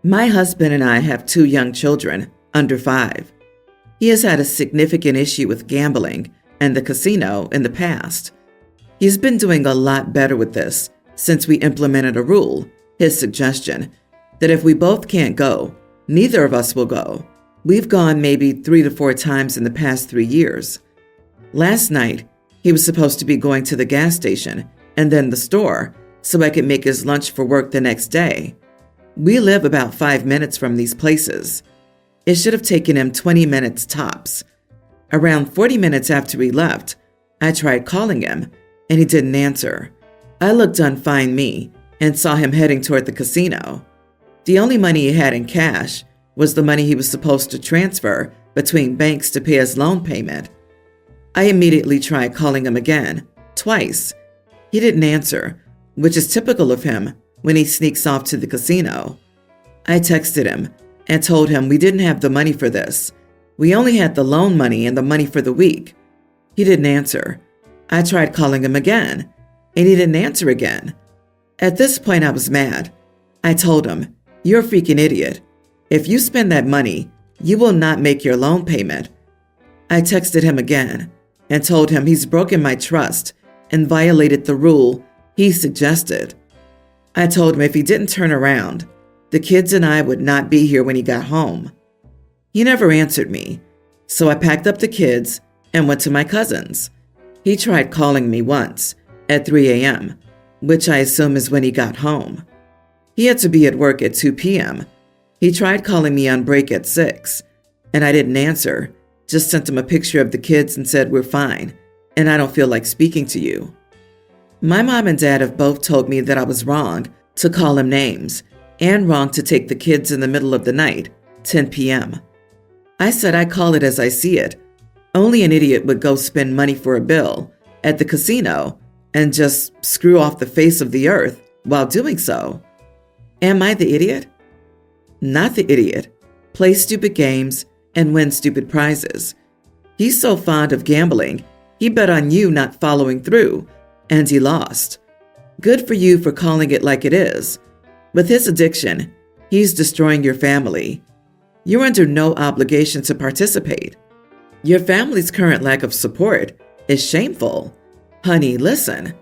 My husband and I have 2 young children, under 5. He has had a significant issue with gambling and the casino in the past. He's been doing a lot better with this since we implemented a rule, his suggestion, that if we both can't go, neither of us will go. We've gone maybe 3 to 4 times in the past 3 years. Last night, he was supposed to be going to the gas station and then the store so I could make his lunch for work the next day. We live about 5 minutes from these places. It should have taken him 20 minutes tops. Around 40 minutes after he left, I tried calling him, and he didn't answer. I looked on Find Me and saw him heading toward the casino. The only money he had in cash was the money he was supposed to transfer between banks to pay his loan payment. I immediately tried calling him again, twice. He didn't answer, which is typical of him when he sneaks off to the casino. I texted him and told him we didn't have the money for this. We only had the loan money and the money for the week. He didn't answer. I tried calling him again, and he didn't answer again. At this point, I was mad. I told him, "You're a freaking idiot. If you spend that money, you will not make your loan payment." I texted him again and told him he's broken my trust and violated the rule he suggested. I told him if he didn't turn around, the kids and I would not be here when he got home. He never answered me, so I packed up the kids and went to my cousin's. He tried calling me once at 3 a.m., which I assume is when he got home. He had to be at work at 2 p.m. He tried calling me on break at 6, and I didn't answer, just sent him a picture of the kids and said, "We're fine, and I don't feel like speaking to you." My mom and dad have both told me that I was wrong to call him names and wrong to take the kids in the middle of the night, 10 p.m. I said I call it as I see it. Only an idiot would go spend money for a bill at the casino and just screw off the face of the earth while doing so. Am I the idiot? Not the idiot. Play stupid games and win stupid prizes. He's so fond of gambling, he bet on you not following through, and he lost. Good for you for calling it like it is. With his addiction, he's destroying your family. You're under no obligation to participate. Your family's current lack of support is shameful. Honey, listen.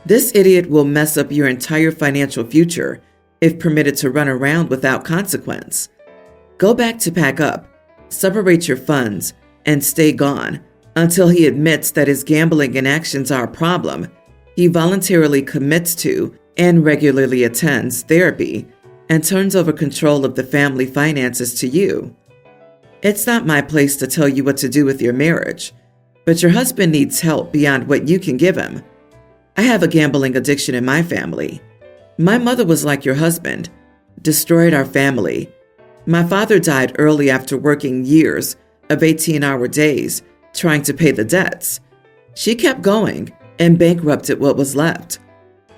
This idiot will mess up your entire financial future if permitted to run around without consequence. Go back to pack up, separate your funds, and stay gone until he admits that his gambling and actions are a problem he voluntarily commits to and regularly attends therapy and turns over control of the family finances to you. It's not my place to tell you what to do with your marriage, but your husband needs help beyond what you can give him. I have a gambling addiction in my family. My mother was like your husband, destroyed our family. My father died early after working years of 18-hour days trying to pay the debts. She kept going and bankrupted what was left.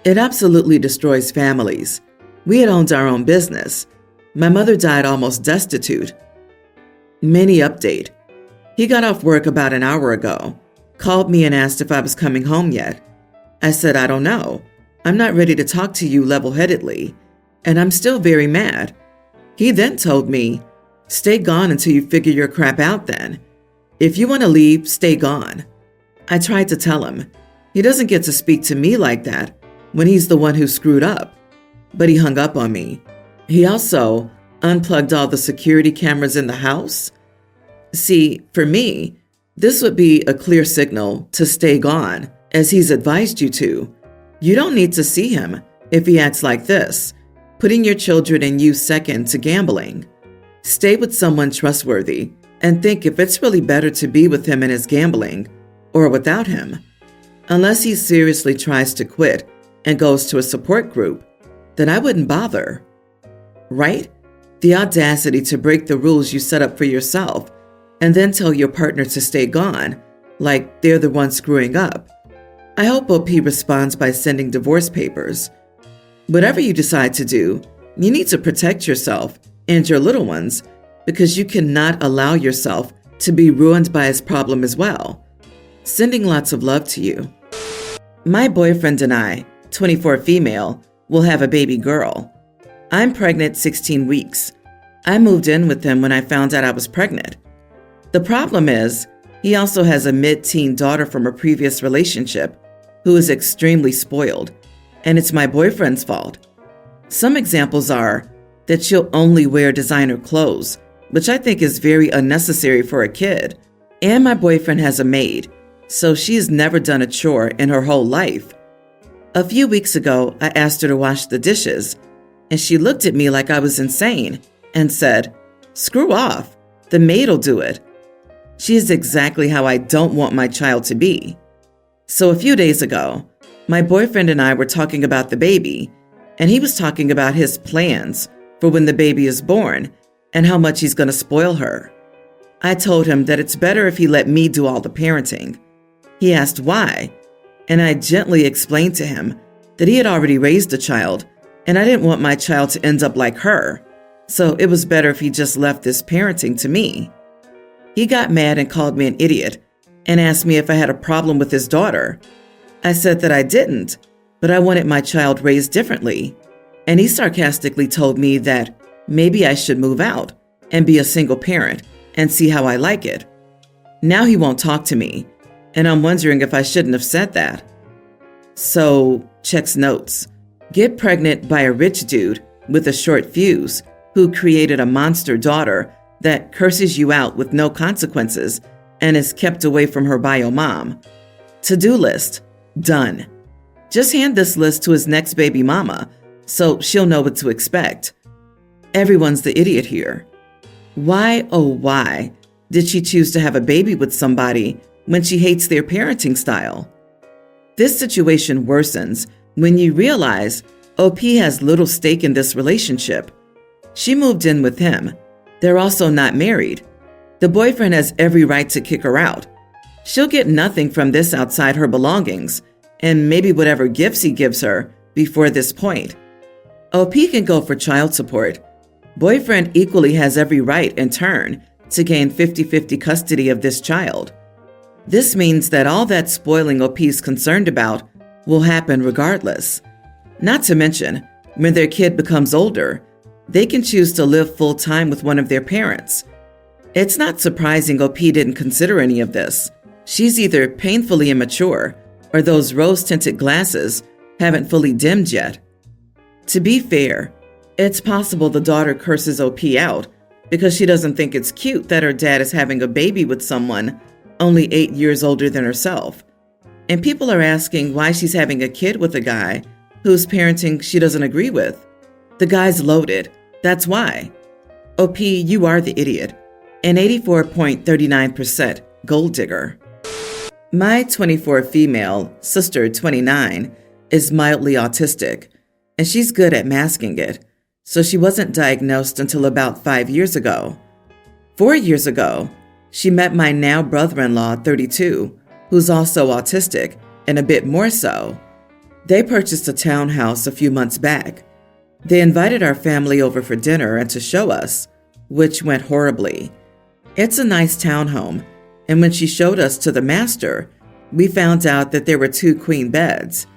It absolutely destroys families. We had owned our own business. My mother died almost destitute. Mini update. He got off work about an hour ago, called me and asked if I was coming home yet. I said, "I don't know. I'm not ready to talk to you level-headedly, and I'm still very mad." He then told me, "Stay gone until you figure your crap out then. If you want to leave, stay gone." I tried to tell him, he doesn't get to speak to me like that when he's the one who screwed up, but he hung up on me. He also unplugged all the security cameras in the house. See, for me, this would be a clear signal to stay gone, as he's advised you to. You don't need to see him if he acts like this, putting your children and you second to gambling. Stay with someone trustworthy and think if it's really better to be with him in his gambling or without him. Unless he seriously tries to quit and goes to a support group, then I wouldn't bother. Right? The audacity to break the rules you set up for yourself and then tell your partner to stay gone, like they're the ones screwing up. I hope OP responds by sending divorce papers. Whatever you decide to do, you need to protect yourself and your little ones because you cannot allow yourself to be ruined by his problem as well. Sending lots of love to you. My boyfriend and I, 24 female, will have a baby girl. I'm pregnant 16 weeks. I moved in with him when I found out I was pregnant. The problem is, he also has a mid-teen daughter from a previous relationship who is extremely spoiled, and it's my boyfriend's fault. Some examples are that she'll only wear designer clothes, which I think is very unnecessary for a kid. And my boyfriend has a maid, so she has never done a chore in her whole life. A few weeks ago, I asked her to wash the dishes, and she looked at me like I was insane and said, "Screw off, the maid'll do it." She is exactly how I don't want my child to be. So a few days ago, my boyfriend and I were talking about the baby, and he was talking about his plans for when the baby is born and how much he's going to spoil her. I told him that it's better if he let me do all the parenting. He asked why, and I gently explained to him that he had already raised a child, and I didn't want my child to end up like her, so it was better if he just left this parenting to me. He got mad and called me an idiot and asked me if I had a problem with his daughter. I said that I didn't, but I wanted my child raised differently. And he sarcastically told me that maybe I should move out and be a single parent and see how I like it. Now he won't talk to me, and I'm wondering if I shouldn't have said that. So, checks notes. Get pregnant by a rich dude with a short fuse who created a monster daughter that curses you out with no consequences and is kept away from her bio mom. To-do list. Done. Just hand this list to his next baby mama so she'll know what to expect. Everyone's the idiot here. Why, oh why, did she choose to have a baby with somebody when she hates their parenting style? This situation worsens when you realize OP has little stake in this relationship. She moved in with him. They're also not married. The boyfriend has every right to kick her out. She'll get nothing from this outside her belongings, and maybe whatever gifts he gives her before this point. OP can go for child support. Boyfriend equally has every right in turn to gain 50-50 custody of this child. This means that all that spoiling OP's concerned about will happen regardless. Not to mention, when their kid becomes older, they can choose to live full-time with one of their parents. It's not surprising OP didn't consider any of this. She's either painfully immature or those rose-tinted glasses haven't fully dimmed yet. To be fair, it's possible the daughter curses OP out because she doesn't think it's cute that her dad is having a baby with someone only 8 years older than herself. And people are asking why she's having a kid with a guy whose parenting she doesn't agree with. The guy's loaded. That's why. OP, you are the idiot. An 84.39% gold digger. My 24 female sister, 29, is mildly autistic, and she's good at masking it, so she wasn't diagnosed until about 5 years ago. 4 years ago, she met my now brother-in-law, 32, who's also autistic, and a bit more so. They purchased a townhouse a few months back. They invited our family over for dinner and to show us, which went horribly. It's a nice townhome, and when she showed us to the master, we found out that there were 2 queen beds.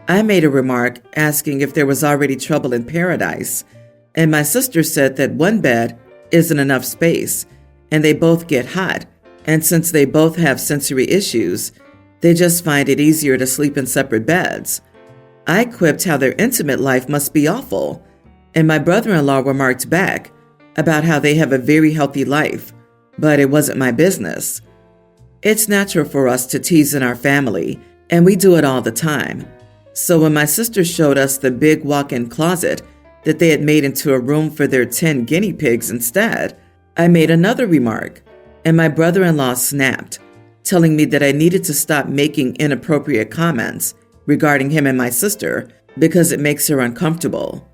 I made a remark asking if there was already trouble in paradise, and my sister said that 1 bed isn't enough space, and they both get hot, and since they both have sensory issues, they just find it easier to sleep in separate beds. I quipped how their intimate life must be awful, and my brother-in-law remarked back about how they have a very healthy life, but it wasn't my business. It's natural for us to tease in our family, and we do it all the time. So when my sister showed us the big walk-in closet that they had made into a room for their 10 guinea pigs instead, I made another remark, and my brother-in-law snapped, telling me that I needed to stop making inappropriate comments regarding him and my sister because it makes her uncomfortable.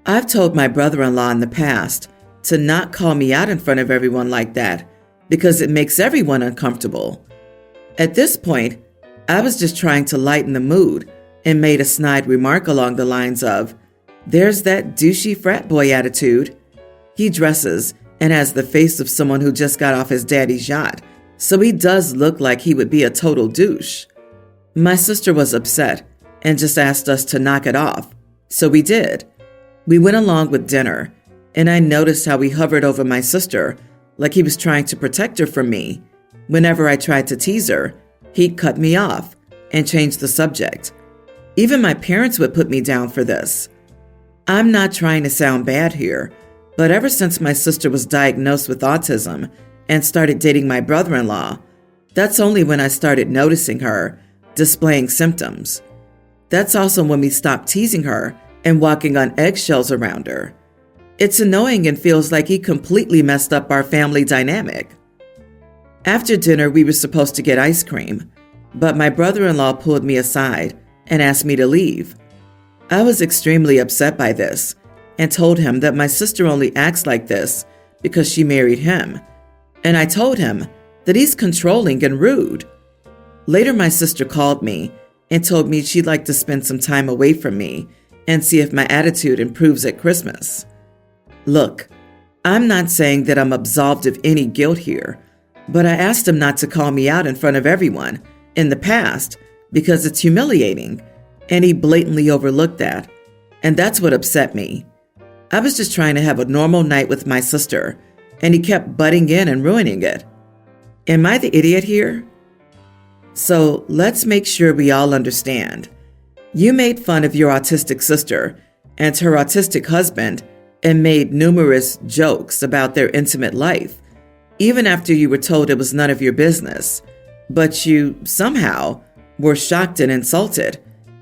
I've told my brother-in-law in the past to not call me out in front of everyone like that because it makes everyone uncomfortable. At this point, I was just trying to lighten the mood and made a snide remark along the lines of, "There's that douchey frat boy attitude. He dresses and has the face of someone who just got off his daddy's yacht, so he does look like he would be a total douche." My sister was upset and just asked us to knock it off, so we did. We went along with dinner, and I noticed how he hovered over my sister like he was trying to protect her from me. Whenever I tried to tease her, he'd cut me off and change the subject. Even my parents would put me down for this. I'm not trying to sound bad here, but ever since my sister was diagnosed with autism and started dating my brother-in-law, that's only when I started noticing her displaying symptoms. That's also when we stopped teasing her and walking on eggshells around her. It's annoying and feels like he completely messed up our family dynamic. After dinner, we were supposed to get ice cream, but my brother-in-law pulled me aside and asked me to leave. I was extremely upset by this and told him that my sister only acts like this because she married him, and I told him that he's controlling and rude. Later, my sister called me and told me she'd like to spend some time away from me and see if my attitude improves at Christmas. Look, I'm not saying that I'm absolved of any guilt here, but I asked him not to call me out in front of everyone in the past because it's humiliating, and he blatantly overlooked that, and that's what upset me. I was just trying to have a normal night with my sister, and he kept butting in and ruining it. Am I the idiot here? So let's make sure we all understand. You made fun of your autistic sister and her autistic husband and made numerous jokes about their intimate life, even after you were told it was none of your business. But you somehow were shocked and insulted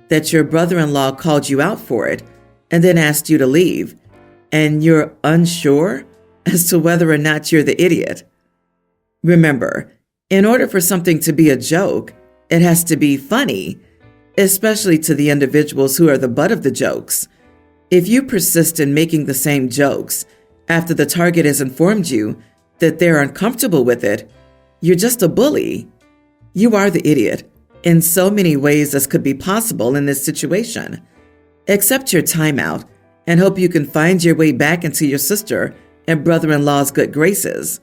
that your brother-in-law called you out for it and then asked you to leave, and you're unsure as to whether or not you're the idiot. Remember, in order for something to be a joke, it has to be funny, especially to the individuals who are the butt of the jokes. If you persist in making the same jokes after the target has informed you that they're uncomfortable with it, you're just a bully. You are the idiot in so many ways as could be possible in this situation. Accept your timeout and hope you can find your way back into your sister and brother-in-law's good graces.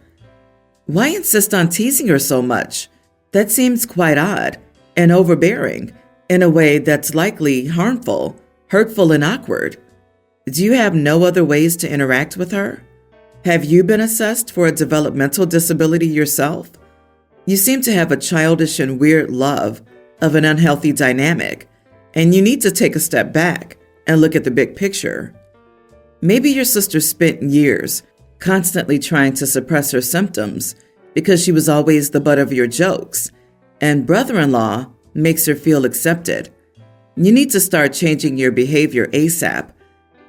Why insist on teasing her so much? That seems quite odd and overbearing in a way that's likely harmful, hurtful, and awkward. Do you have no other ways to interact with her? Have you been assessed for a developmental disability yourself? You seem to have a childish and weird love of an unhealthy dynamic, and you need to take a step back and look at the big picture. Maybe your sister spent years constantly trying to suppress her symptoms because she was always the butt of your jokes, and brother-in-law makes her feel accepted. You need to start changing your behavior ASAP.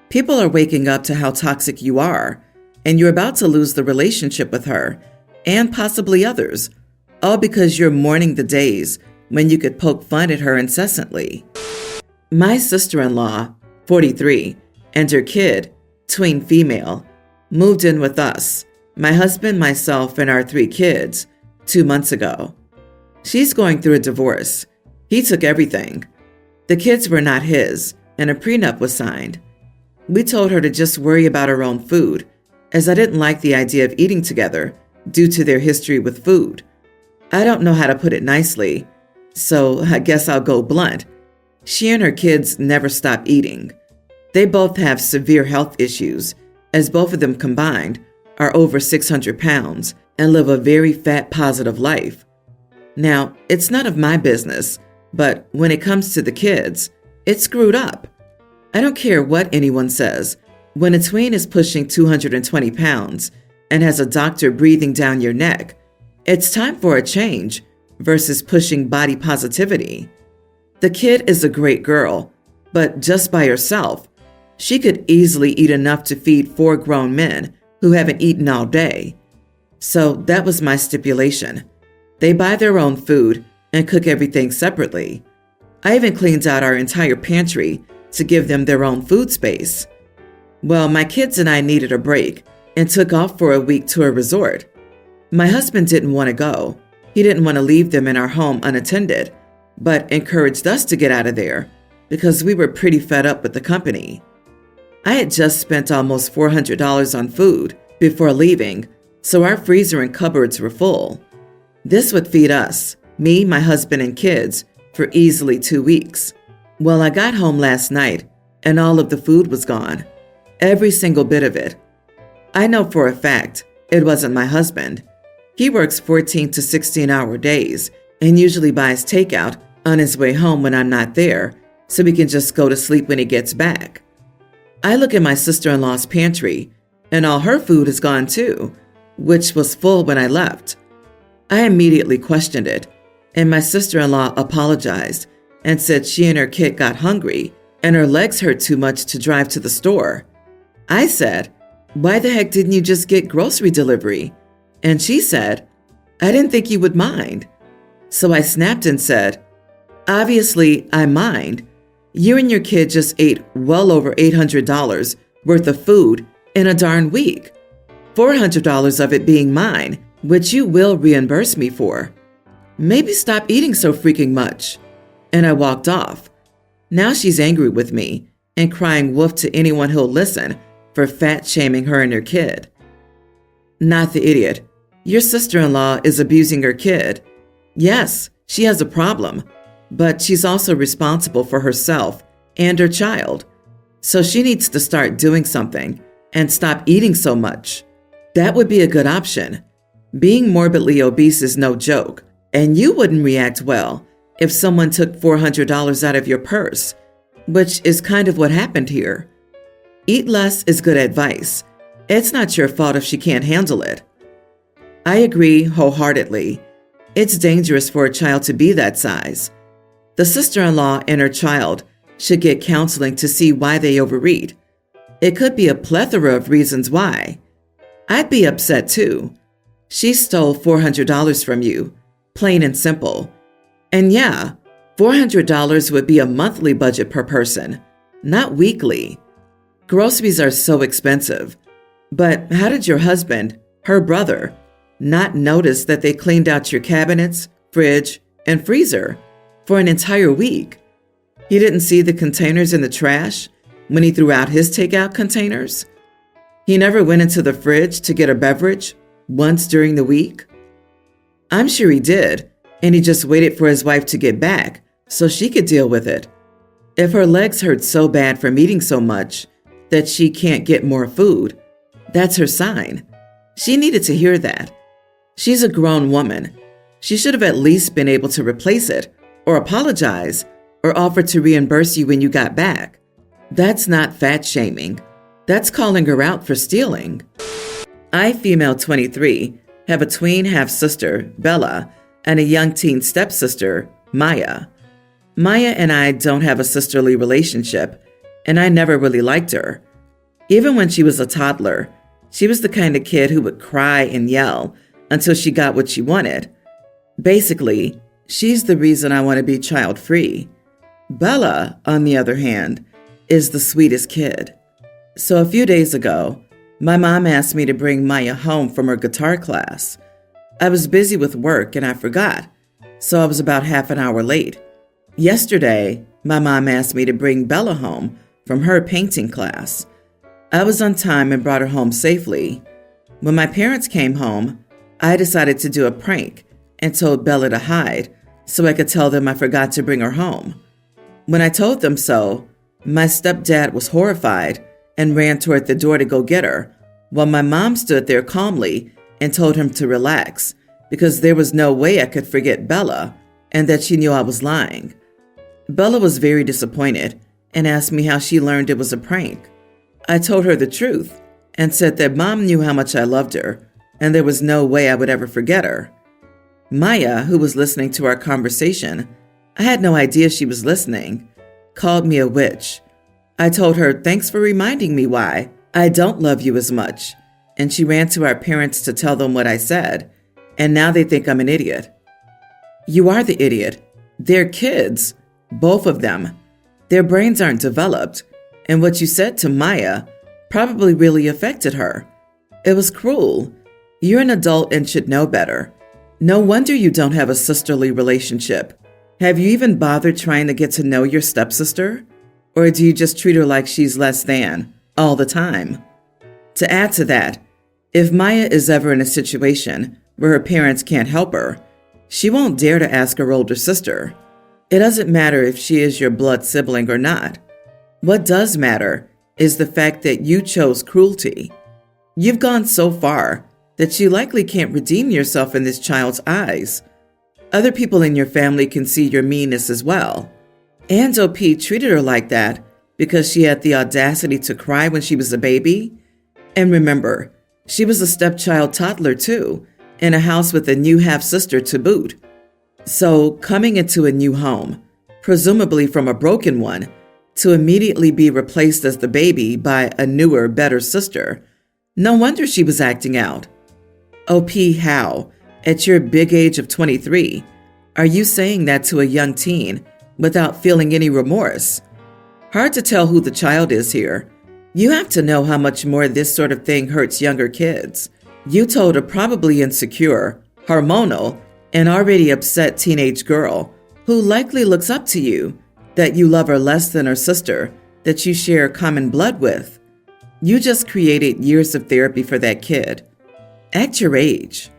People are waking up to how toxic you are, and you're about to lose the relationship with her and possibly others, all because you're mourning the days when you could poke fun at her incessantly. My sister-in-law, 43, and her kid, tween female, moved in with us, my husband, myself, and our 3 kids, 2 months ago. She's going through a divorce. He took everything. The kids were not his, and a prenup was signed. We told her to just worry about her own food, as I didn't like the idea of eating together due to their history with food. I don't know how to put it nicely, so I guess I'll go blunt. She and her kids never stop eating. They both have severe health issues, as both of them combined are over 600 pounds and live a very fat-positive life. Now, it's none of my business, but when it comes to the kids, it's screwed up. I don't care what anyone says. When a tween is pushing 220 pounds and has a doctor breathing down your neck, it's time for a change versus pushing body positivity. The kid is a great girl, but just by herself, she could easily eat enough to feed 4 grown men who haven't eaten all day. So that was my stipulation. They buy their own food and cook everything separately. I even cleaned out our entire pantry to give them their own food space. Well, my kids and I needed a break and took off for a week to a resort. My husband didn't want to go. He didn't want to leave them in our home unattended, but encouraged us to get out of there because we were pretty fed up with the company. I had just spent almost $400 on food before leaving, so our freezer and cupboards were full. This would feed us, me, my husband, and kids, for easily 2 weeks. Well, I got home last night, and all of the food was gone. Every single bit of it. I know for a fact it wasn't my husband. He works 14 to 16-hour days and usually buys takeout on his way home when I'm not there, so he can just go to sleep when he gets back. I look at my sister-in-law's pantry, and all her food is gone too, which was full when I left. I immediately questioned it, and my sister-in-law apologized and said she and her kid got hungry and her legs hurt too much to drive to the store. I said, "Why the heck didn't you just get grocery delivery?" And she said, "I didn't think you would mind." So I snapped and said, "Obviously, I mind. You and your kid just ate well over $800 worth of food in a darn week, $400 of it being mine, which you will reimburse me for. Maybe stop eating so freaking much." And I walked off. Now she's angry with me and crying wolf to anyone who'll listen for fat shaming her and her kid. Not the idiot. Your sister-in-law is abusing her kid. Yes, she has a problem, but she's also responsible for herself and her child. So she needs to start doing something and stop eating so much. That would be a good option. Being morbidly obese is no joke, and you wouldn't react well if someone took $400 out of your purse, which is kind of what happened here. Eat less is good advice. It's not your fault if she can't handle it. I agree wholeheartedly. It's dangerous for a child to be that size. The sister-in-law and her child should get counseling to see why they overeat. It could be a plethora of reasons why. I'd be upset too. She stole $400 from you, plain and simple. And yeah, $400 would be a monthly budget per person, not weekly. Groceries are so expensive. But how did your husband, her brother, not notice that they cleaned out your cabinets, fridge, and freezer for an entire week? He didn't see the containers in the trash when he threw out his takeout containers? He never went into the fridge to get a beverage once during the week? I'm sure he did, and he just waited for his wife to get back so she could deal with it. If her legs hurt so bad from eating so much that she can't get more food, that's her sign. She needed to hear that. She's a grown woman. She should have at least been able to replace it, or apologize, or offer to reimburse you when you got back. That's not fat shaming. That's calling her out for stealing. I, female 23, have a tween half-sister, Bella, and a young teen stepsister, Maya. Maya and I don't have a sisterly relationship, and I never really liked her. Even when she was a toddler, she was the kind of kid who would cry and yell until she got what she wanted. Basically, she's the reason I want to be child-free. Bella, on the other hand, is the sweetest kid. So a few days ago, my mom asked me to bring Maya home from her guitar class. I was busy with work and I forgot, so I was about half an hour late. Yesterday, my mom asked me to bring Bella home from her painting class. I was on time and brought her home safely. When my parents came home, I decided to do a prank and told Bella to hide so I could tell them I forgot to bring her home. When I told them so, my stepdad was horrified and ran toward the door to go get her, while my mom stood there calmly and told him to relax because there was no way I could forget Bella and that she knew I was lying. Bella was very disappointed and asked me how she learned it was a prank. I told her the truth and said that Mom knew how much I loved her and there was no way I would ever forget her. Maya, who was listening to our conversation, I had no idea she was listening, called me a witch. I told her thanks for reminding me why I don't love you as much, and she ran to our parents to tell them what I said, and now they think I'm an idiot. You are the idiot. They're kids, both of them. Their brains aren't developed, and what you said to Maya probably really affected her. It was cruel. You're an adult and should know better. No wonder you don't have a sisterly relationship. Have you even bothered trying to get to know your stepsister? Or do you just treat her like she's less than all the time? To add to that, if Maya is ever in a situation where her parents can't help her, she won't dare to ask her older sister. It doesn't matter if she is your blood sibling or not. What does matter is the fact that you chose cruelty. You've gone so far that you likely can't redeem yourself in this child's eyes. Other people in your family can see your meanness as well. And OP treated her like that because she had the audacity to cry when she was a baby. And remember, she was a stepchild toddler too, in a house with a new half-sister to boot. So coming into a new home, presumably from a broken one, to immediately be replaced as the baby by a newer, better sister, no wonder she was acting out. OP, how, at your big age of 23, are you saying that to a young teen without feeling any remorse? Hard to tell who the child is here. You have to know how much more this sort of thing hurts younger kids. You told a probably insecure, hormonal, and already upset teenage girl who likely looks up to you that you love her less than her sister that you share common blood with. You just created years of therapy for that kid. At your age,